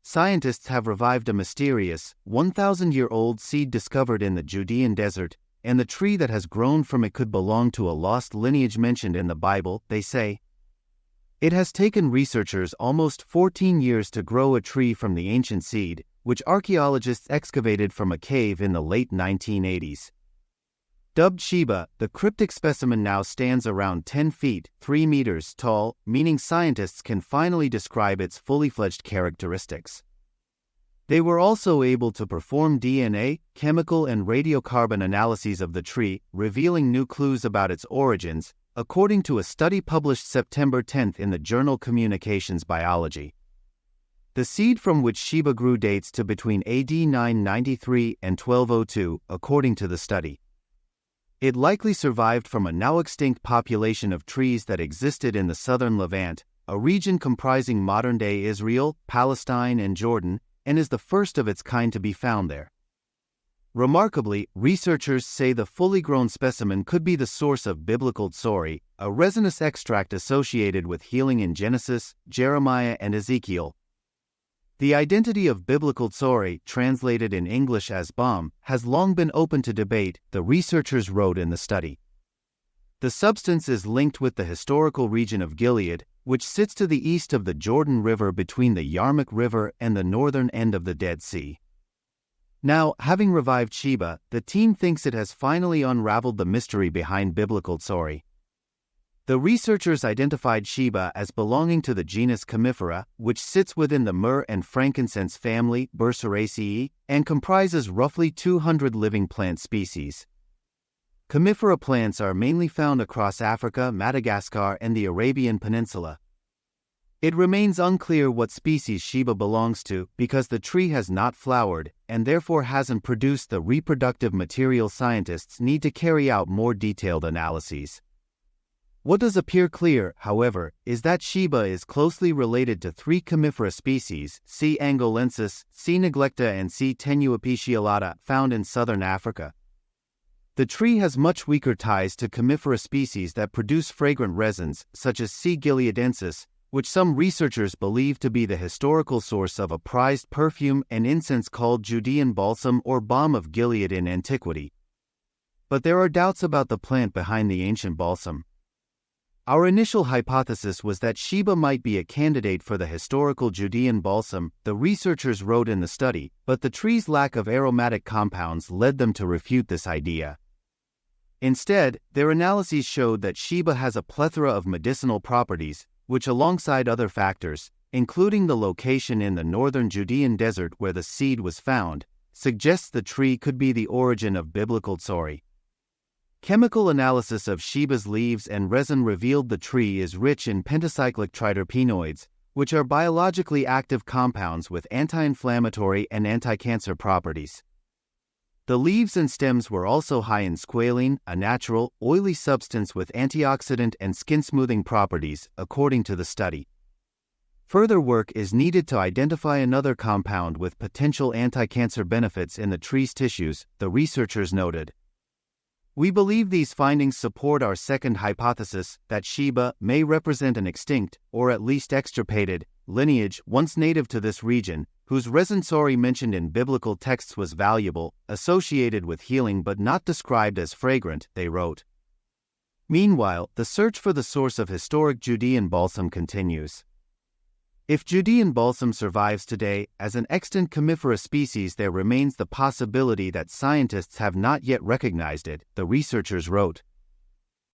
scientists have revived a mysterious, 1,000-year-old seed discovered in the Judean Desert, and the tree that has grown from it could belong to a lost lineage mentioned in the Bible, they say. It has taken researchers almost 14 years to grow a tree from the ancient seed, which archaeologists excavated from a cave in the late 1980s. Dubbed Sheba, the cryptic specimen now stands around 10 feet, 3 meters tall, meaning scientists can finally describe its fully-fledged characteristics. They were also able to perform DNA, chemical and radiocarbon analyses of the tree, revealing new clues about its origins, according to a study published September 10 in the journal Communications Biology. The seed from which Sheba grew dates to between AD 993 and 1202, according to the study. It likely survived from a now-extinct population of trees that existed in the southern Levant, a region comprising modern-day Israel, Palestine, and Jordan, and is the first of its kind to be found there. Remarkably, researchers say the fully grown specimen could be the source of biblical tsori, a resinous extract associated with healing in Genesis, Jeremiah, and Ezekiel. The identity of biblical tsori, translated in English as balm, has long been open to debate, the researchers wrote in the study. The substance is linked with the historical region of Gilead, which sits to the east of the Jordan River between the Yarmouk River and the northern end of the Dead Sea. Now, having revived Sheba, the team thinks it has finally unraveled the mystery behind biblical tsori. The researchers identified Sheba as belonging to the genus Comifera, which sits within the myrrh and frankincense family Burseraceae, and comprises roughly 200 living plant species. Comifera plants are mainly found across Africa, Madagascar, and the Arabian Peninsula. It remains unclear what species Sheba belongs to because the tree has not flowered, and therefore hasn't produced the reproductive material scientists need to carry out more detailed analyses. What does appear clear, however, is that Sheba is closely related to 3 Comifera species, C. angolensis, C. neglecta and C. tenuipeciolata, found in southern Africa. The tree has much weaker ties to Comifera species that produce fragrant resins, such as C. gileadensis, which some researchers believe to be the historical source of a prized perfume and incense called Judean balsam or balm of Gilead in antiquity. But there are doubts about the plant behind the ancient balsam. Our initial hypothesis was that Sheba might be a candidate for the historical Judean balsam, the researchers wrote in the study, but the tree's lack of aromatic compounds led them to refute this idea. Instead, their analyses showed that Sheba has a plethora of medicinal properties, which alongside other factors, including the location in the northern Judean Desert where the seed was found, suggests the tree could be the origin of biblical tsori. Chemical analysis of Sheba's leaves and resin revealed the tree is rich in pentacyclic triterpenoids, which are biologically active compounds with anti-inflammatory and anti-cancer properties. The leaves and stems were also high in squalene, a natural, oily substance with antioxidant and skin-smoothing properties, according to the study. Further work is needed to identify another compound with potential anti-cancer benefits in the tree's tissues, the researchers noted. We believe these findings support our second hypothesis that Sheba may represent an extinct, or at least extirpated, lineage once native to this region, whose resin tsori mentioned in biblical texts was valuable, associated with healing but not described as fragrant, they wrote. Meanwhile, the search for the source of historic Judean balsam continues. If Judean balsam survives today as an extant Comifera species, there remains the possibility that scientists have not yet recognized it, the researchers wrote.